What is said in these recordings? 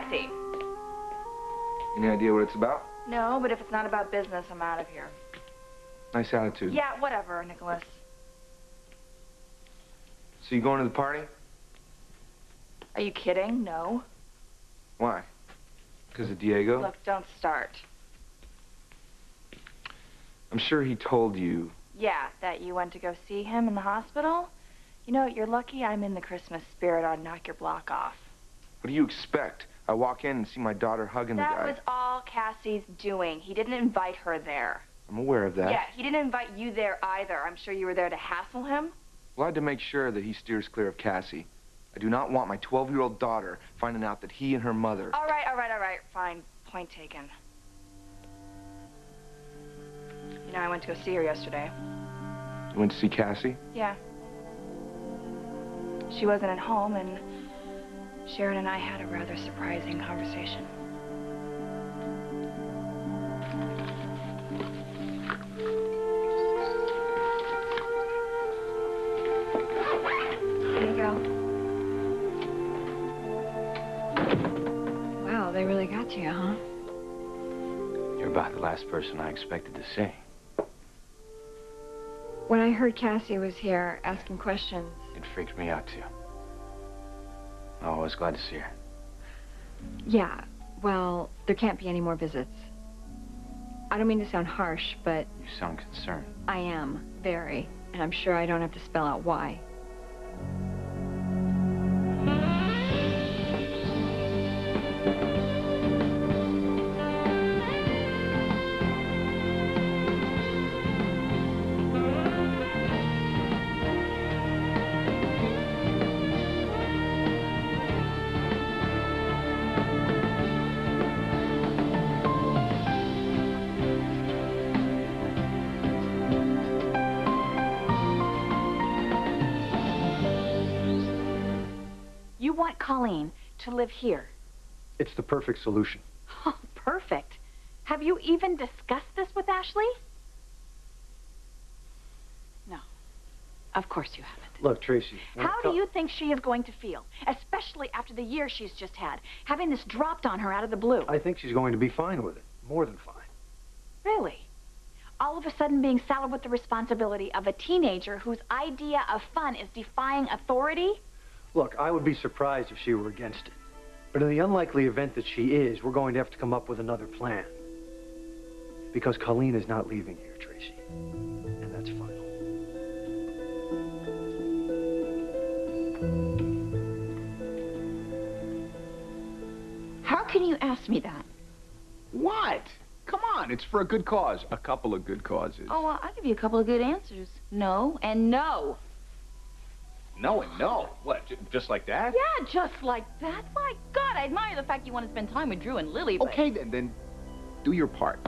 Cassie. Any idea what it's about? No, but if it's not about business, I'm out of here. Nice attitude. Yeah, whatever, Nicholas. So you going to the party? Are you kidding? No. Why? Because of Diego? Look, don't start. I'm sure he told you. Yeah, that you went to go see him in the hospital? You know, you're lucky I'm in the Christmas spirit. I'd knock your block off. What do you expect? I walk in and see my daughter hugging the guy. That was all Cassie's doing. He didn't invite her there. I'm aware of that. Yeah, he didn't invite you there either. I'm sure you were there to hassle him. Well, I had to make sure that he steers clear of Cassie. I do not want my 12-year-old daughter finding out that he and her mother... All right, fine. Point taken. You know, I went to go see her yesterday. You went to see Cassie? Yeah. She wasn't at home, and Sharon and I had a rather surprising conversation. There you go. Wow, they really got to you, huh? You're about the last person I expected to see. When I heard Cassie was here asking questions... It freaked me out, too. Oh, I was glad to see her. Yeah, well, there can't be any more visits. I don't mean to sound harsh, but... You sound concerned. I am, very. And I'm sure I don't have to spell out why. You want Colleen to live here? It's the perfect solution. Oh, perfect. Have you even discussed this with Ashley? No. Of course you haven't. Look, Tracy... How do you think she is going to feel? Especially after the year she's just had, having this dropped on her out of the blue. I think she's going to be fine with it. More than fine. Really? All of a sudden being saddled with the responsibility of a teenager whose idea of fun is defying authority? Look, I would be surprised if she were against it. But in the unlikely event that she is, we're going to have to come up with another plan. Because Colleen is not leaving here, Tracy. And that's final. How can you ask me that? What? Come on, it's for a good cause. A couple of good causes. Oh, well, I'll give you a couple of good answers. No and no. No and no. What, just like that? Yeah, just like that. My God, I admire the fact you want to spend time with Drew and Lily, but... Okay, then do your part.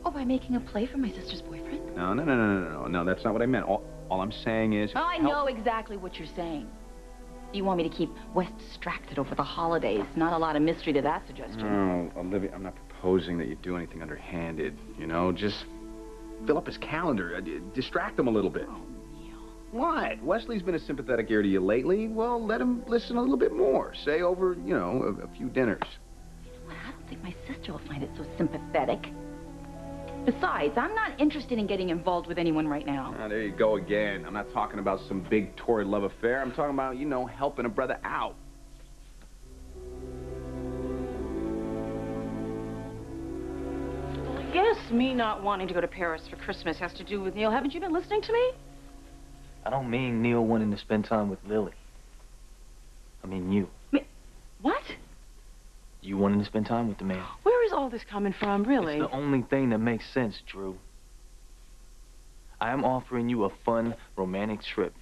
Oh, by making a play for my sister's boyfriend? No, that's not what I meant. All I'm saying is... Oh, I know exactly what you're saying. You want me to keep Wes distracted over the holidays. Not a lot of mystery to that suggestion. No, Olivia, I'm not proposing that you do anything underhanded, you know? Just fill up his calendar. Distract him a little bit. Oh, Neil. What? Wesley's been a sympathetic ear to you lately. Well, let him listen a little bit more. Say over, you know, a few dinners. You know what? I don't think my sister will find it so sympathetic. Besides, I'm not interested in getting involved with anyone right now. Ah, there you go again. I'm not talking about some big torrid love affair. I'm talking about, you know, helping a brother out. I guess me not wanting to go to Paris for Christmas has to do with Neil. Haven't you been listening to me? I don't mean Neil wanting to spend time with Lily. I mean you. What? You wanting to spend time with the man. Where is all this coming from, really? It's the only thing that makes sense, Drew. I am offering you a fun, romantic trip.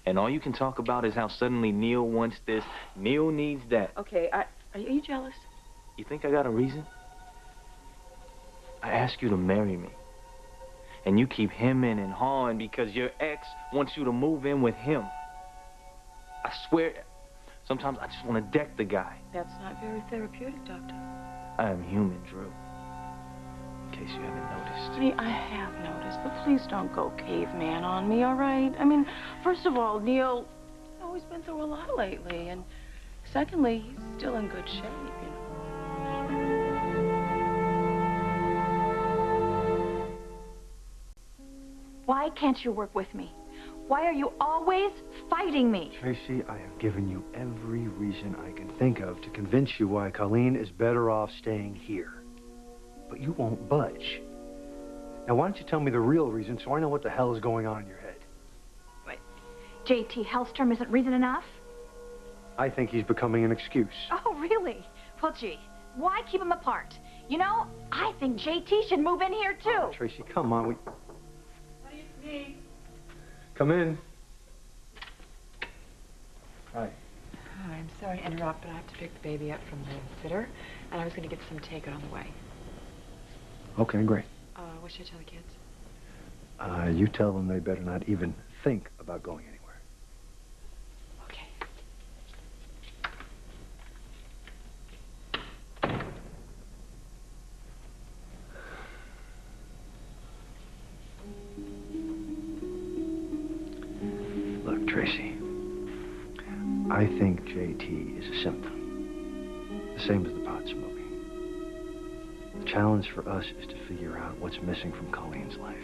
And all you can talk about is how suddenly Neil wants this, Neil needs that. Okay, are you jealous? You think I got a reason? I ask you to marry me. And you keep hemming and hawing because your ex wants you to move in with him. I swear, sometimes I just want to deck the guy. That's not very therapeutic, Doctor. I am human, Drew. In case you haven't noticed. Honey, I have noticed, but please don't go caveman on me, all right? I mean, first of all, Neil, he's been through a lot lately, and Secondly, he's still in good shape, you know. Why can't you work with me? Why are you always fighting me? Tracy, I have given you every reason I can think of to convince you why Colleen is better off staying here. But you won't budge. Now, why don't you tell me the real reason so I know what the hell is going on in your head? What? J.T. Hellstrom isn't reason enough? I think he's becoming an excuse. Oh, really? Well, gee, why keep them apart? You know, I think J.T. should move in here, too. Oh, Tracy, come on. What do you need? Come in. Hi. Oh, I'm sorry to interrupt, but I have to pick the baby up from the sitter, and I was going to get some takeout on the way. Okay, great. What should I tell the kids? You tell them they better not even think about going anywhere. Okay. Look, Tracy, I think JT is a symptom, the same as the pot smoking. The challenge for us is to figure out what's missing from Colleen's life.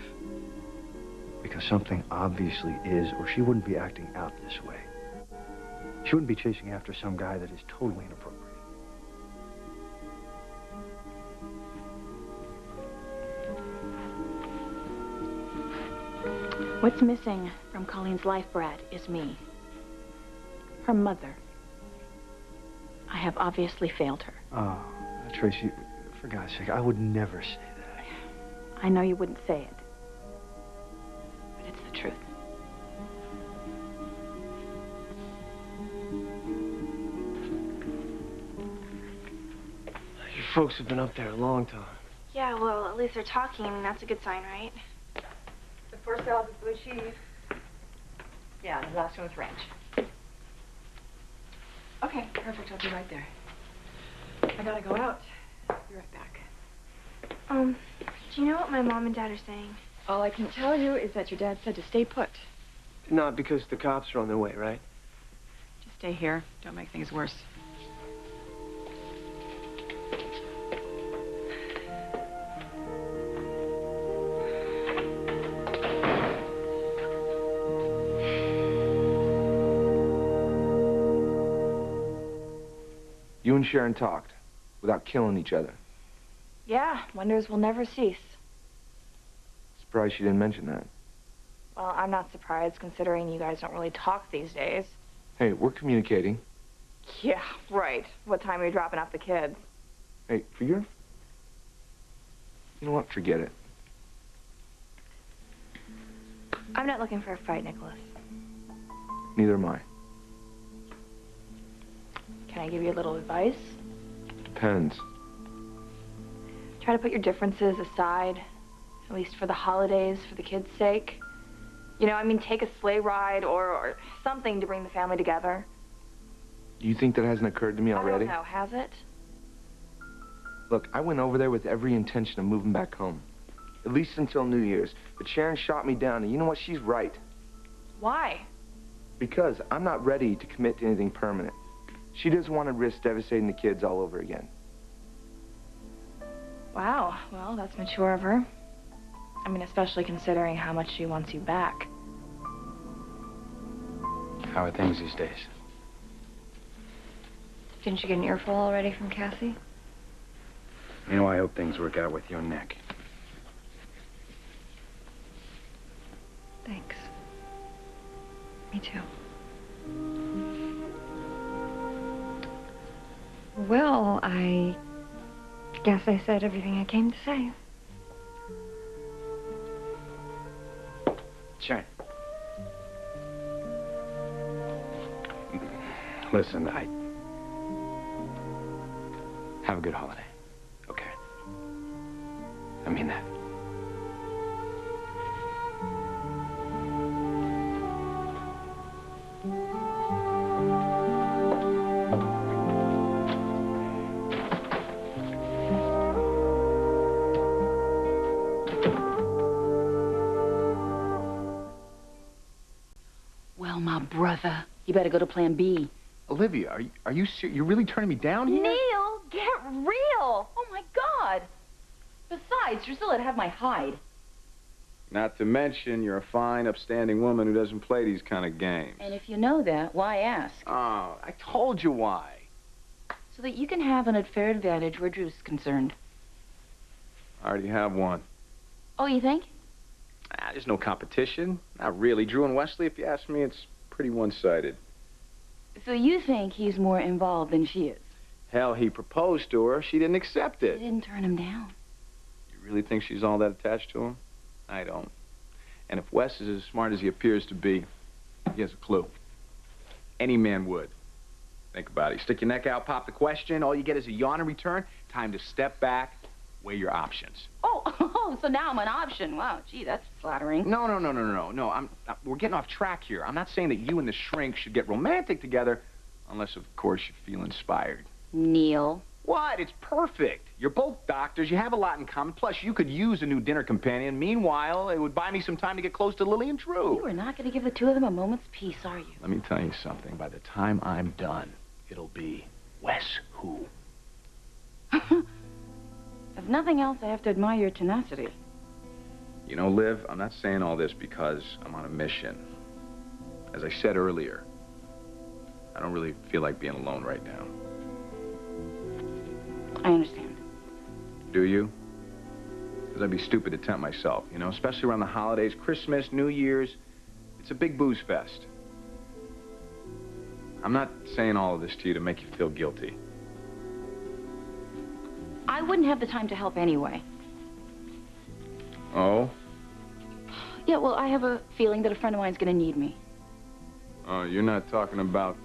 Because something obviously is, or she wouldn't be acting out this way. She wouldn't be chasing after some guy that is totally inappropriate. What's missing from Colleen's life, Brad, is me. Her mother. I have obviously failed her. Oh, Tracy, for God's sake, I would never say that. I know you wouldn't say it. But it's the truth. You folks have been up there a long time. Yeah, well, at least they're talking. That's a good sign, right? The first job is Blue Chief. Yeah, and the last one was Ranch. Okay, perfect. I'll be right there. I gotta go out. Be right back. Do you know what my mom and dad are saying? All I can tell you is that your dad said to stay put. Not because the cops are on their way, right? Just stay here. Don't make things worse. You and Sharon talked without killing each other. Yeah, wonders will never cease. Surprised she didn't mention that. Well, I'm not surprised, considering you guys don't really talk these days. Hey, we're communicating. Yeah, right. What time are you dropping off the kids? Hey, you know what? Forget it. I'm not looking for a fight, Nicholas. Neither am I. Can I give you a little advice? Depends. Try to put your differences aside, at least for the holidays, for the kids' sake. You know, I mean, take a sleigh ride or something to bring the family together. You think that hasn't occurred to me already? I don't know, has it? Look, I went over there with every intention of moving back home. At least until New Year's. But Sharon shot me down, and you know what? She's right. Why? Because I'm not ready to commit to anything permanent. She doesn't want to risk devastating the kids all over again. Wow, well, that's mature of her. I mean, especially considering how much she wants you back. How are things these days? Didn't you get an earful already from Cassie? You know, I hope things work out with your neck. Thanks. Me too. Well, I guess I said everything I came to say. Sharon. Listen, have a good holiday, okay? I mean that. Well, my brother, you better go to Plan B. Olivia, are you serious? You're really turning me down here? Neil, get real! Oh, my God. Besides, Drusilla would have my hide. Not to mention, you're a fine, upstanding woman who doesn't play these kind of games. And if you know that, why ask? Oh, I told you why. So that you can have an unfair advantage where Drew's concerned. I already have one. Oh, you think? There's no competition. Not really. Drew and Wesley, if you ask me, it's pretty one-sided. So you think he's more involved than she is? Hell, he proposed to her. She didn't accept You it. didn't turn him down. You really think she's all that attached to him? I don't. And if Wes is as smart as he appears to be, he has a clue. Any man would. Think about it. You stick your neck out, pop the question, all you get is a yawn in return. Time to step back, weigh your options. Oh, so now I'm an option. Wow, gee, that's flattering. No. We're getting off track here. I'm not saying that you and the shrink should get romantic together, unless, of course, you feel inspired. Neil. What? It's perfect. You're both doctors. You have a lot in common. Plus, you could use a new dinner companion. Meanwhile, it would buy me some time to get close to Lily and Drew. You are not going to give the two of them a moment's peace, are you? Let me tell you something. By the time I'm done, it'll be Wes who? If nothing else, I have to admire your tenacity. You know, Liv, I'm not saying all this because I'm on a mission. As I said earlier, I don't really feel like being alone right now. I understand. Do you? Because I'd be stupid to tempt myself, you know, especially around the holidays, Christmas, New Year's. It's a big booze fest. I'm not saying all of this to you to make you feel guilty. I wouldn't have the time to help anyway. Oh? Yeah, well, I have a feeling that a friend of mine's going to need me. Oh, you're not talking about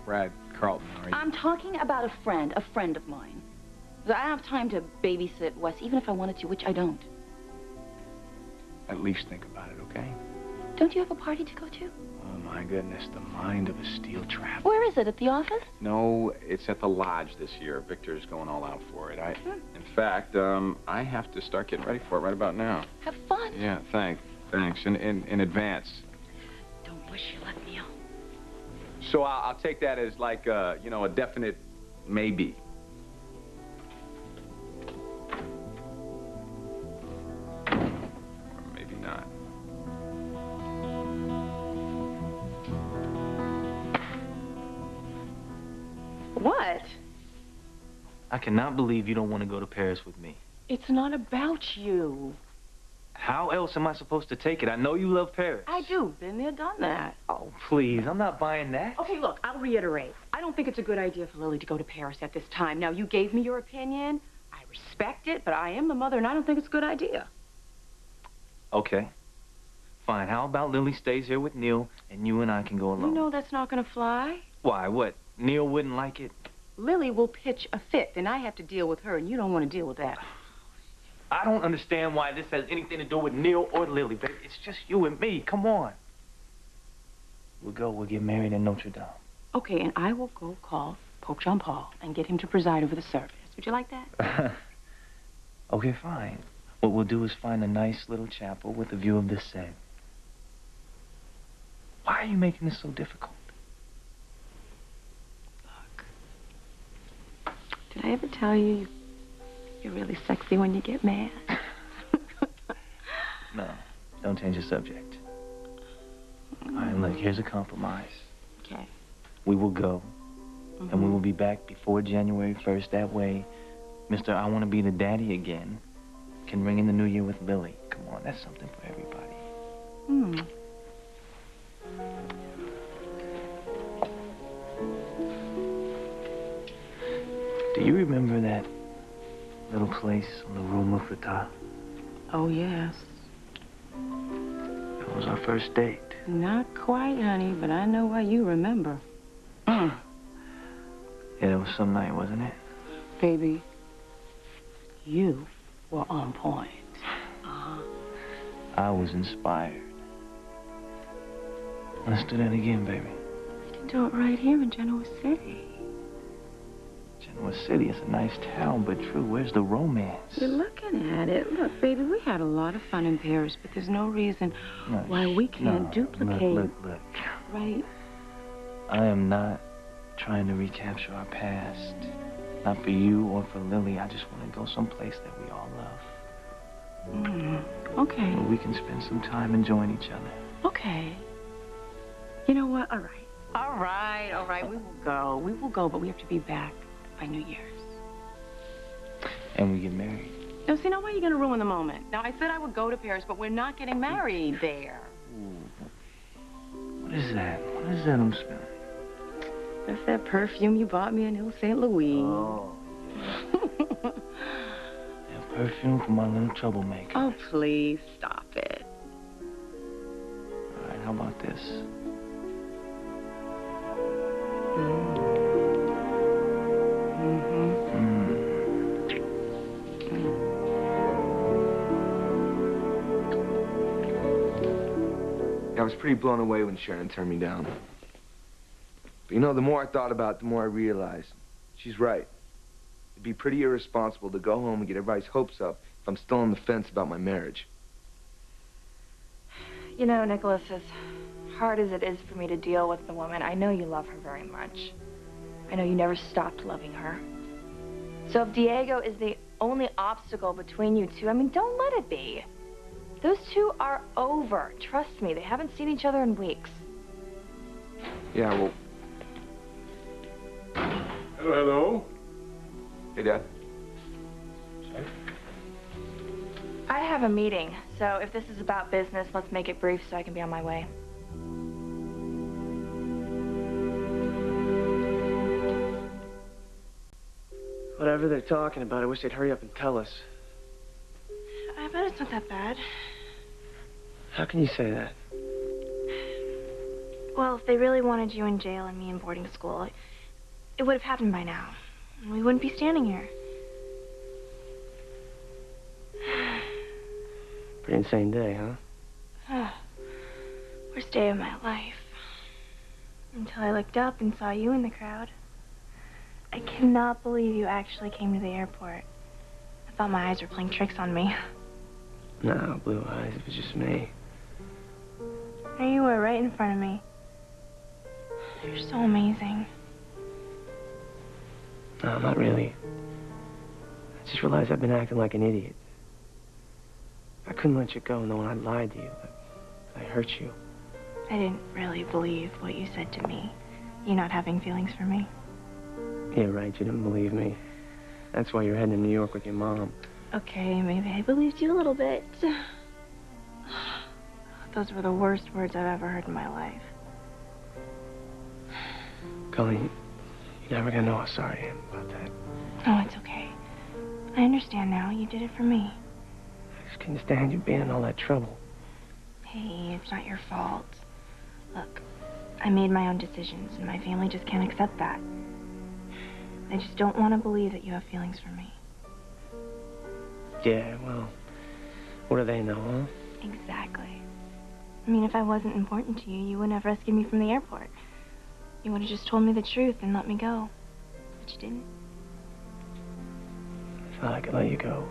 Brad Carlton, are you? I'm talking about a friend of mine. I don't have time to babysit Wes, even if I wanted to, which I don't. At least think about it, okay? Don't you have a party to go to? Oh, my goodness, the mind of a steel trap. Where is it, at the office? No, it's at the lodge this year. Victor's going all out for it. In fact, I have to start getting ready for it right about now. Have fun. Yeah, thanks. In advance. Don't push your luck, Neil. So I'll take that as like, you know, a definite maybe. Or maybe not. What? I cannot believe you don't want to go to Paris with me. It's not about you. How else am I supposed to take it? I know you love Paris. I do. Been there, done that. Oh, please. I'm not buying that. Okay, look, I'll reiterate. I don't think it's a good idea for Lily to go to Paris at this time. Now, you gave me your opinion. I respect it, but I am the mother, and I don't think it's a good idea. Okay. Fine. How about Lily stays here with Neil, and you and I can go alone? You know that's not going to fly. Why? What? Neil wouldn't like it? Lily will pitch a fit, and I have to deal with her, and you don't want to deal with that. I don't understand why this has anything to do with Neil or Lily, baby. It's just you and me. Come on. We'll get married in Notre Dame. Okay, and I will go call Pope Jean Paul and get him to preside over the service. Would you like that? Okay, fine. What we'll do is find a nice little chapel with a view of the Seine. Why are you making this so difficult? Look. Did I ever tell you you're really sexy when you get mad? No, don't change the subject. All right, look, here's a compromise. Okay. We will go, and we will be back before January 1st. That way, Mr. I Want to Be the Daddy Again can ring in the new year with Lily. Come on, that's something for everybody. Do you remember that little place on the Rue Mouffetard? Oh, yes. It was our first date. Not quite, honey, but I know why you remember. Yeah, it was some night, wasn't it? Baby, you were on point. I was inspired. Let's do that again, baby. We can do it right here in Genoa City. Genoa City is a nice town, but Drew, where's the romance? You're looking at it. Look, baby, we had a lot of fun in Paris, but there's no reason why we can't duplicate. Look. Right? I am not trying to recapture our past. Not for you or for Lily. I just want to go someplace that we all love. Okay. Where we can spend some time enjoying each other. Okay. You know what? All right. All right. We will go. We will go, but we have to be back by New Year's. And we get married. Now, see, now why are you going to ruin the moment? Now, I said I would go to Paris, but we're not getting married there. What is that? What is that I'm smelling? That's that perfume you bought me in Ile St. Louis. Oh, yeah. That perfume for my little troublemaker. Oh, please stop it. All right, how about this? I was pretty blown away when Sharon turned me down. But you know, the more I thought about it, the more I realized she's right. It'd be pretty irresponsible to go home and get everybody's hopes up if I'm still on the fence about my marriage. You know, Nicholas, as hard as it is for me to deal with the woman, I know you love her very much. I know you never stopped loving her. So if Diego is the only obstacle between you two, I mean, don't let it be. Those two are over. Trust me, they haven't seen each other in weeks. Yeah, well... Hello? Hey, Dad. I have a meeting, so if this is about business, let's make it brief so I can be on my way. Whatever they're talking about, I wish they'd hurry up and tell us. I bet it's not that bad. How can you say that? Well, if they really wanted you in jail and me in boarding school, it would have happened by now. And we wouldn't be standing here. Pretty insane day, huh? Worst day of my life. Until I looked up and saw you in the crowd. I cannot believe you actually came to the airport. I thought my eyes were playing tricks on me. No, blue eyes, it was just me. There you were, right in front of me. You're so amazing. No, not really. I just realized I've been acting like an idiot. I couldn't let you go knowing I lied to you. I hurt you. I didn't really believe what you said to me. You not having feelings for me. Yeah, right, you didn't believe me. That's why you're heading to New York with your mom. Okay, maybe I believed you a little bit. Those were the worst words I've ever heard in my life. Colleen, you're never gonna know how sorry I am about that. Oh, it's okay. I understand now. You did it for me. I just couldn't stand you being in all that trouble. Hey, it's not your fault. Look, I made my own decisions, and my family just can't accept that. I just don't want to believe that you have feelings for me. Yeah, well, what do they know, huh? Exactly. I mean, if I wasn't important to you, you wouldn't have rescued me from the airport. You would have just told me the truth and let me go. But you didn't. I thought I could let you go.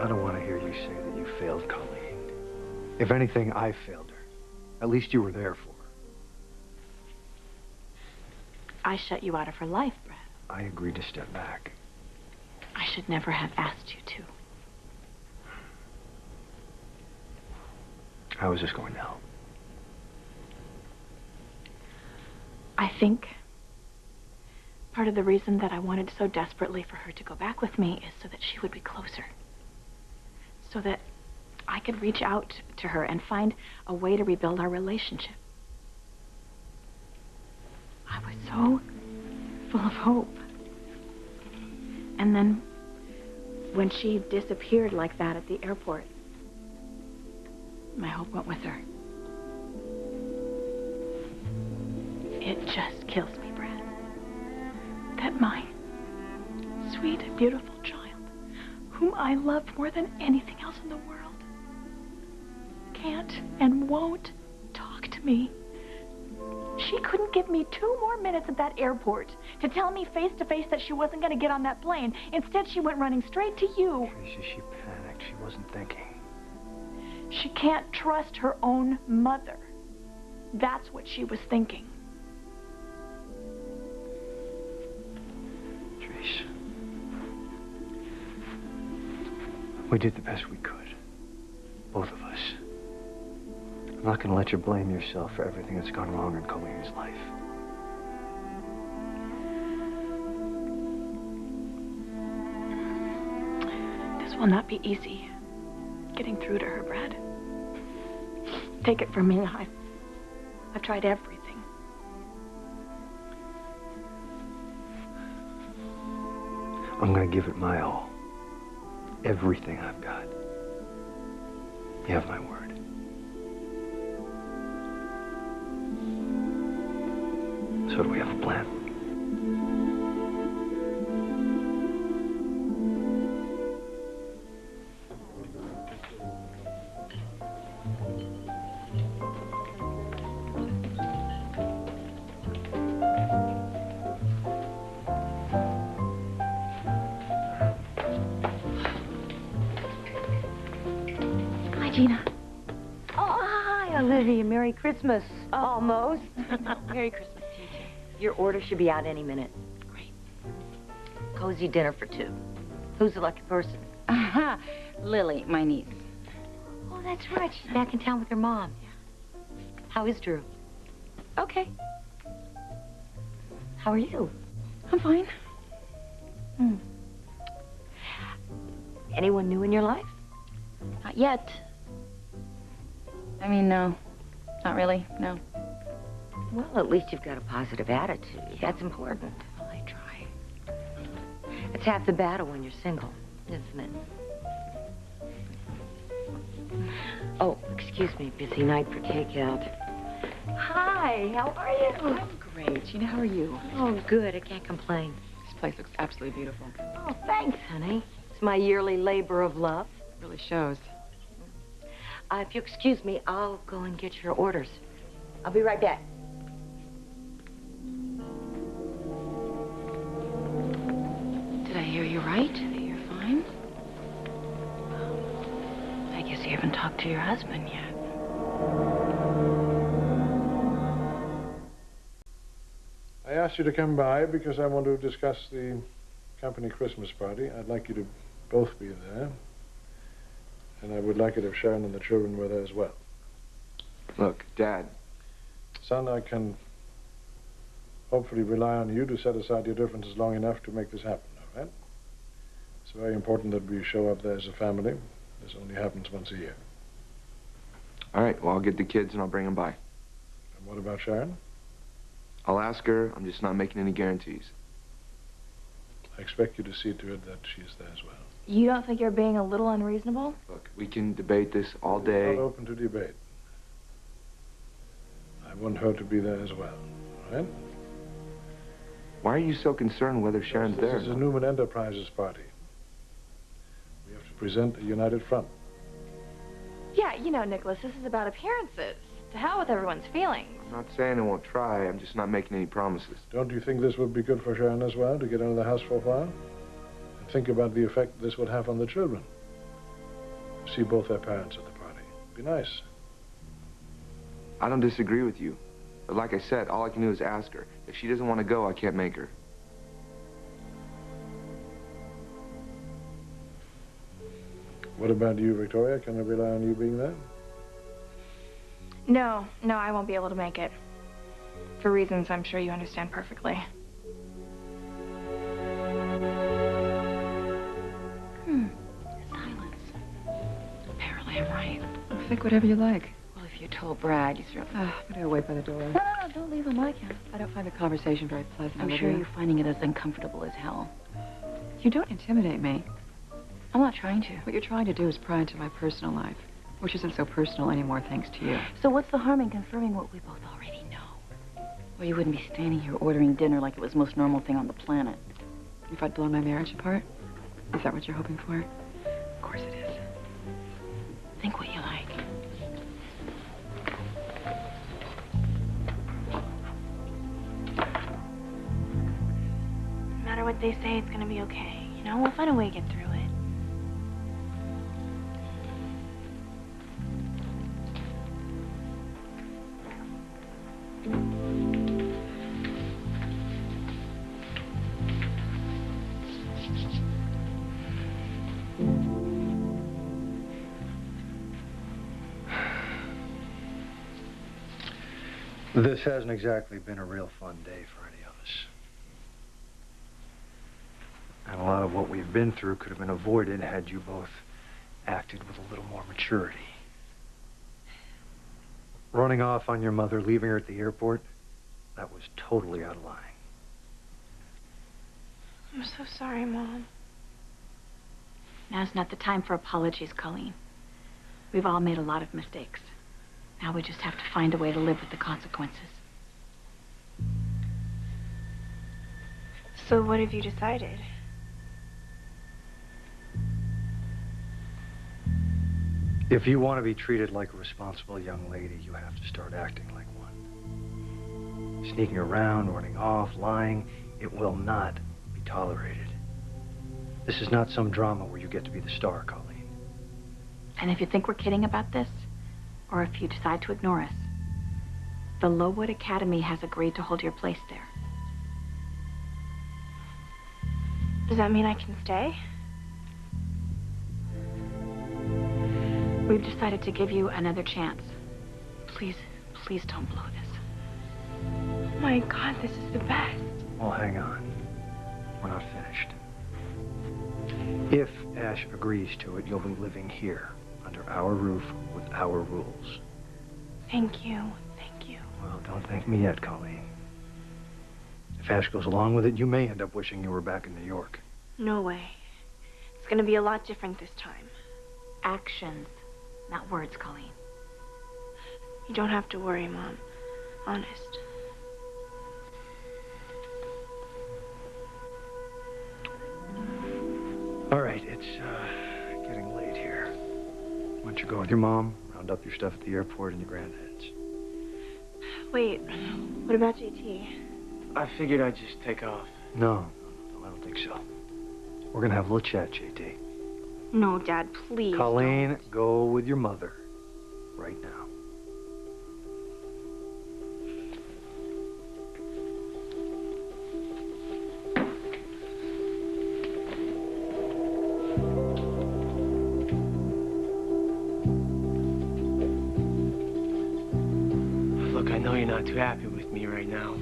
I don't want to hear you say that you failed Colleen. If anything, I failed her. At least you were there for her. I shut you out of her life, Brad. I agreed to step back. I should never have asked you to. How is this going to help? I think part of the reason that I wanted so desperately for her to go back with me is so that she would be closer. So that I could reach out to her and find a way to rebuild our relationship. I was so full of hope. And then when she disappeared like that at the airport, my hope went with her. It just kills me, Brad. That my sweet, beautiful child, whom I love more than anything else in the world, can't and won't talk to me. She couldn't give me 2 more minutes at that airport to tell me face to face that she wasn't going to get on that plane. Instead, she went running straight to you. Tracy, she panicked. She wasn't thinking. She can't trust her own mother. That's what she was thinking. Trace, we did the best we could. Both of us. I'm not going to let you blame yourself for everything that's gone wrong in Colleen's life. This will not be easy, getting through to her, Brad. Take it from me, I've tried everything. I'm going to give it my all. Everything I've got. You have my word. So do we have a plan? Hi, Gina. Oh, hi, Olivia. Merry Christmas. Almost. Merry Christmas to you, too. Your order should be out any minute. Great. Cozy dinner for 2. Who's the lucky person? Lily, my niece. Oh, that's right. She's back in town with her mom. How is Drew? Okay, How are you? I'm fine. Anyone new in your life? Not yet. I mean, no. Not really, no. Well, at least you've got a positive attitude. That's important. Well, I try. It's half the battle when you're single, isn't it? Oh, excuse me. Busy night for takeout. Hi, how are you? I'm great. Gina, how are you? Oh, good. I can't complain. This place looks absolutely beautiful. Oh, thanks, honey. It's my yearly labor of love. It really shows. If you excuse me, I'll go and get your orders. I'll be right back. Did I hear you right? That you're fine? I guess you haven't talked to your husband yet. I asked you to come by because I want to discuss the company Christmas party. I'd like you to both be there. And I would like it if Sharon and the children were there as well. Look, Dad. Son, I can hopefully rely on you to set aside your differences long enough to make this happen, all right? It's very important that we show up there as a family. This only happens once a year. All right, well, I'll get the kids and I'll bring them by. And what about Sharon? I'll ask her. I'm just not making any guarantees. I expect you to see to it that she's there as well. You don't think you're being a little unreasonable? Look, we can debate this all I'm day. not open to debate. I want her to be there as well, all right? Why are you so concerned whether Sharon's there? This is a Newman Enterprises party. We have to present a united front. Yeah, you know, Nicholas, this is about appearances. To hell with everyone's feelings. I'm not saying I won't try. I'm just not making any promises. Don't you think this would be good for Sharon as well, to get out of the house for a while? And think about the effect this would have on the children. See both their parents at the party. Be nice. I don't disagree with you. But like I said, all I can do is ask her. If she doesn't want to go, I can't make her. What about you, Victoria? Can I rely on you being there? No, I won't be able to make it. For reasons I'm sure you understand perfectly. Silence. Apparently I'm right. Oh, think whatever you like. Well, if you told Brad, you sort of... I'm gonna wait by the door. No, don't leave him. I can. I don't find the conversation very pleasant. I'm sure Olivia. you're finding it as uncomfortable as hell. You don't intimidate me. I'm not trying to. What you're trying to do is pry into my personal life, which isn't so personal anymore thanks to you. So what's the harm in confirming what we both already know? Or you wouldn't be standing here ordering dinner like it was the most normal thing on the planet. If I'd blown my marriage apart? Is that what you're hoping for? Of course it is. Think what you like. No matter what they say, it's gonna be okay. You know, we'll find a way to get through it. This hasn't exactly been a real fun day for any of us. And a lot of what we've been through could have been avoided had you both acted with a little more maturity. Running off on your mother, leaving her at the airport, that was totally out of line. I'm so sorry, Mom. Now's not the time for apologies, Colleen. We've all made a lot of mistakes. Now we just have to find a way to live with the consequences. So what have you decided? If you want to be treated like a responsible young lady, you have to start acting like one. Sneaking around, running off, lying, it will not be tolerated. This is not some drama where you get to be the star, Colleen. And if you think we're kidding about this, or if you decide to ignore us, the Lowood Academy has agreed to hold your place there. Does that mean I can stay? We've decided to give you another chance. Please, please don't blow this. Oh my God, this is the best. Well, hang on. We're not finished. If Ash agrees to it, you'll be living here, under our roof, with our rules. Thank you. Thank you. Well, don't thank me yet, Colleen. If Ash goes along with it, you may end up wishing you were back in New York. No way. It's gonna be a lot different this time. Actions, not words, Colleen. You don't have to worry, Mom. Honest. All right, it's getting late here. Why don't you go with your mom, round up your stuff at the airport and your granddad's. Wait, what about JT? I figured I'd just take off. No, I don't think so. We're gonna have a little chat, JT. No, Dad, please. Colleen, go with your mother right now. Look, I know you're not too happy with me right now.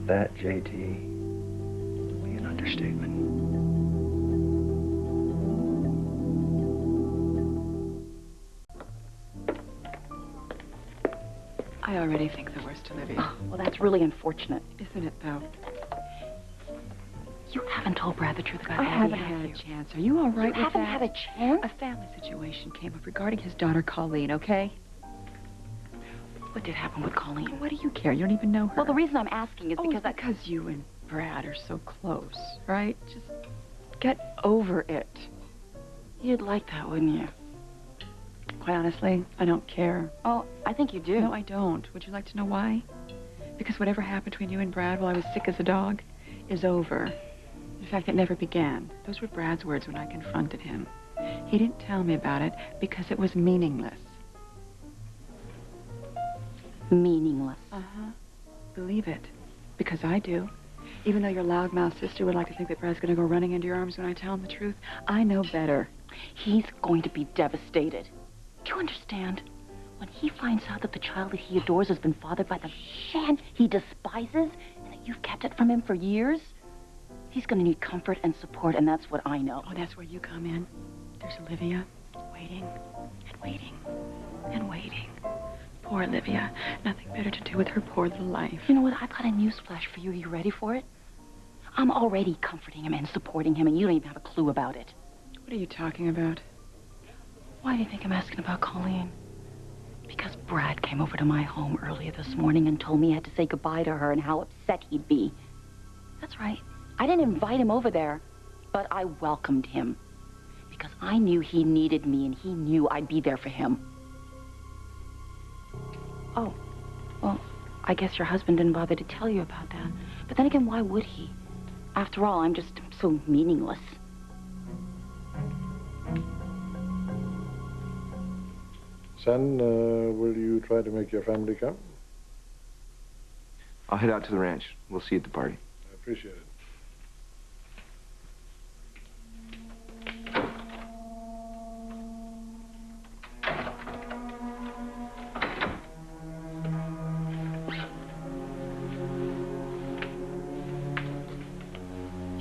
That, JT, would be an understatement. I already think the worst, Olivia. Oh, well, that's really unfortunate. Isn't it, though? You haven't told Brad the truth about I Abby, haven't have had you? a chance. Are you all right You with haven't that? had a chance? A family situation came up regarding his daughter, Colleen, okay? What did happen with Colleen? What do you care? You don't even know her. Well, the reason I'm asking is because it's because you and Brad are so close, right? Just get over it. You'd like that, wouldn't you? Quite honestly, I don't care. Oh, I think you do. No, I don't. Would you like to know why? Because whatever happened between you and Brad while I was sick as a dog is over. In fact, it never began. Those were Brad's words when I confronted him. He didn't tell me about it because it was meaningless. Meaningless. Uh-huh. Believe it. Because I do. Even though your loudmouth sister would like to think that Brad's going to go running into your arms when I tell him the truth, I know better. He's going to be devastated. Do you understand? When he finds out that the child that he adores has been fathered by the man he despises, and that you've kept it from him for years, he's going to need comfort and support, and that's what I know. Oh, that's where you come in. There's Olivia, waiting and waiting and waiting. Poor Olivia. Nothing better to do with her poor little life. You know what? I've got a news flash for you. Are you ready for it? I'm already comforting him and supporting him, and you don't even have a clue about it. What are you talking about? Why do you think I'm asking about Colleen? Because Brad came over to my home earlier this morning and told me I had to say goodbye to her and how upset he'd be. That's right. I didn't invite him over there, but I welcomed him because I knew he needed me and he knew I'd be there for him. Oh, well, I guess your husband didn't bother to tell you about that. But then again, why would he? After all, I'm just so meaningless. Son, will you try to make your family come? I'll head out to the ranch. We'll see you at the party. I appreciate it.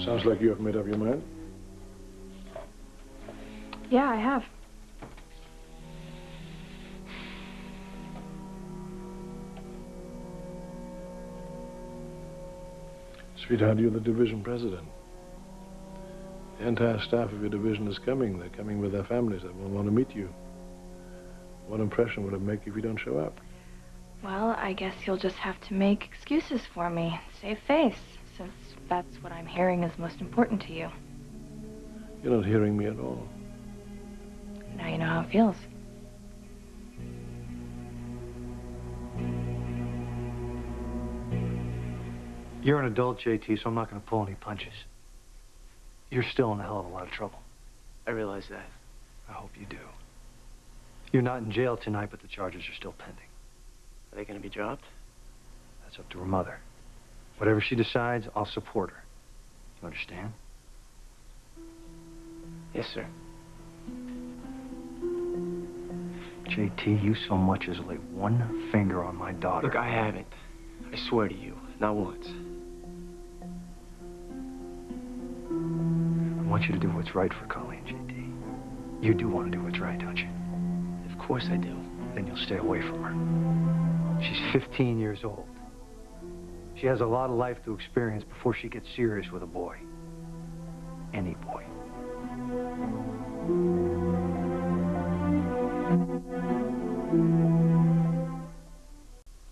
Sounds like you have made up your mind. Yeah, I have. Sweetheart, you're the division president. The entire staff of your division is coming. They're coming with their families. They will want to meet you. What impression will it make if you don't show up? Well, I guess you'll just have to make excuses for me. Save face, since that's what I'm hearing is most important to you. You're not hearing me at all. Now you know how it feels. You're an adult, JT, so I'm not going to pull any punches. You're still in a hell of a lot of trouble. I realize that. I hope you do. You're not in jail tonight, but the charges are still pending. Are they going to be dropped? That's up to her mother. Whatever she decides, I'll support her. You understand? Yes, sir. JT, you so much as lay one finger on my daughter. Look, I haven't. I swear to you, not once. I want you to do what's right for Colleen, JT. You do want to do what's right, don't you? Of course I do. Then you'll stay away from her. She's 15 years old. She has a lot of life to experience before she gets serious with a boy. Any boy.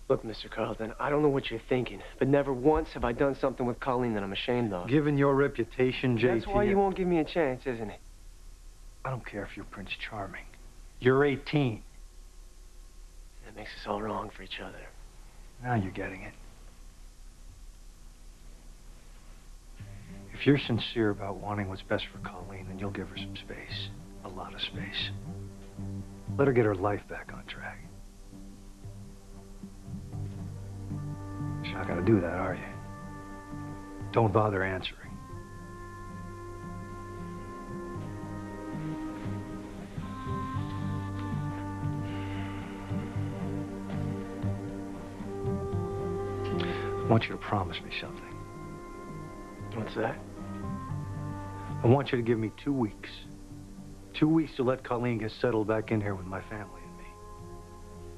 Look, Mr. Carlton, I don't know what you're thinking, but never once have I done something with Colleen that I'm ashamed of. Given your reputation, JT... That's why you won't give me a chance, isn't it? I don't care if you're Prince Charming. You're 18. That makes us all wrong for each other. Now you're getting it. If you're sincere about wanting what's best for Colleen, then you'll give her some space. A lot of space. Let her get her life back on track. You're not gonna do that, are you? Don't bother answering. I want you to promise me something. What's that? I want you to give me 2 weeks. 2 weeks to let Colleen get settled back in here with my family and me.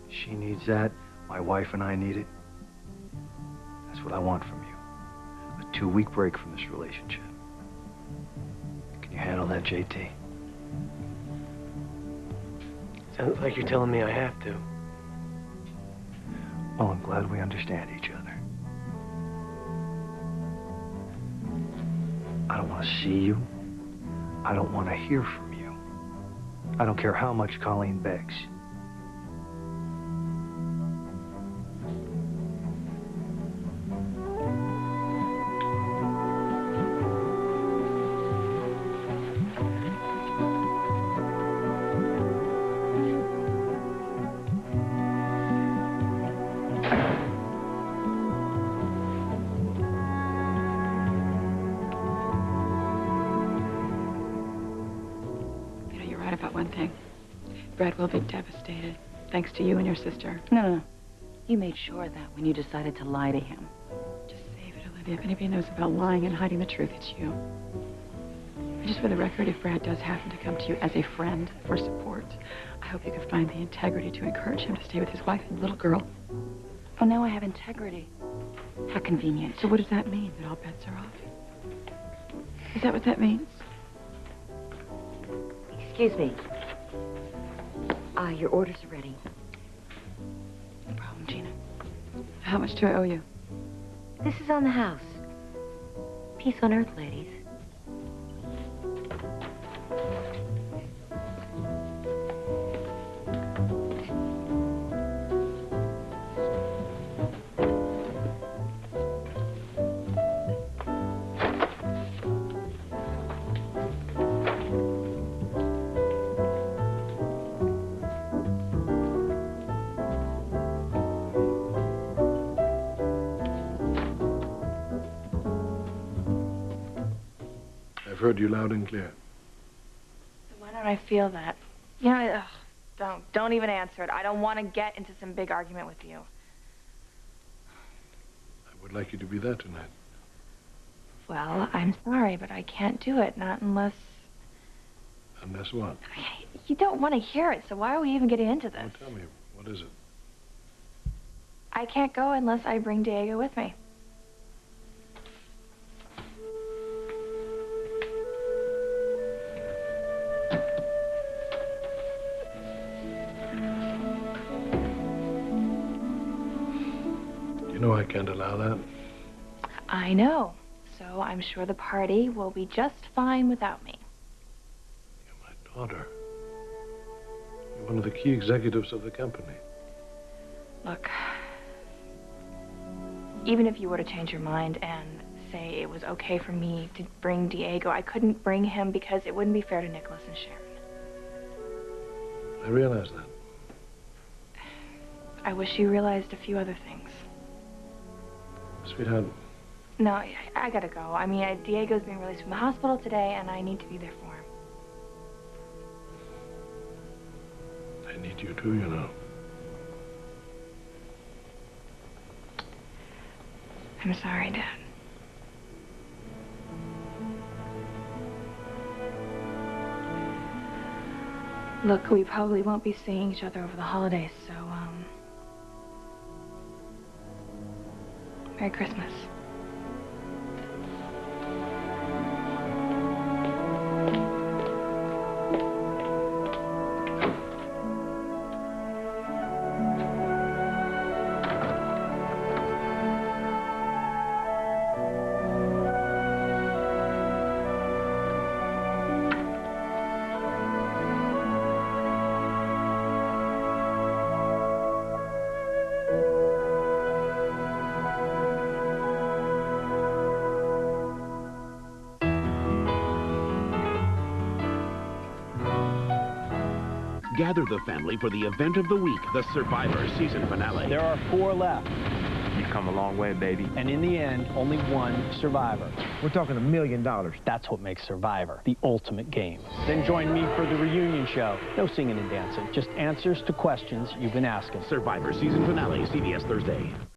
She needs that. My wife and I need it. That's what I want from you. A 2-week break from this relationship. Can you handle that, JT? Sounds like you're telling me I have to. Well, I'm glad we understand each other. I don't want to see you. I don't want to hear from you. I don't care how much Colleen begs. About one thing. Brad will be devastated, thanks to you and your sister. No. You made sure of that when you decided to lie to him. Just save it, Olivia. If anybody knows about lying and hiding the truth, it's you. And just for the record, if Brad does happen to come to you as a friend for support, I hope you can find the integrity to encourage him to stay with his wife and little girl. Oh, now I have integrity. How convenient. So what does that mean? That all bets are off? Is that what that means? Excuse me. Your orders are ready. How much do I owe you? This is on the house. Peace on earth, ladies. I've heard you loud and clear. Why don't I feel that? You know, don't even answer it. I don't want to get into some big argument with you. I would like you to be there tonight. Well, I'm sorry, but I can't do it, not unless... Unless what? You don't want to hear it, so why are we even getting into this? Oh, tell me, what is it? I can't go unless I bring Diego with me. You know I can't allow that. I know. So I'm sure the party will be just fine without me. Daughter, you're one of the key executives of the company. Look, even if you were to change your mind and say it was okay for me to bring Diego, I couldn't bring him because it wouldn't be fair to Nicholas and Sharon. I realize that. I wish you realized a few other things. Sweetheart. No, I gotta go. I mean, Diego's being released from the hospital today, and I need to be there for him. I need you too, you know. I'm sorry, Dad. Look, we probably won't be seeing each other over the holidays, so, Merry Christmas. Gather the family for the event of the week, the Survivor season finale. There are 4 left. You've come a long way, baby. And in the end, only one survivor. We're talking $1 million. That's what makes Survivor the ultimate game. Then join me for the reunion show. No singing and dancing, just answers to questions you've been asking. Survivor season finale, CBS Thursday.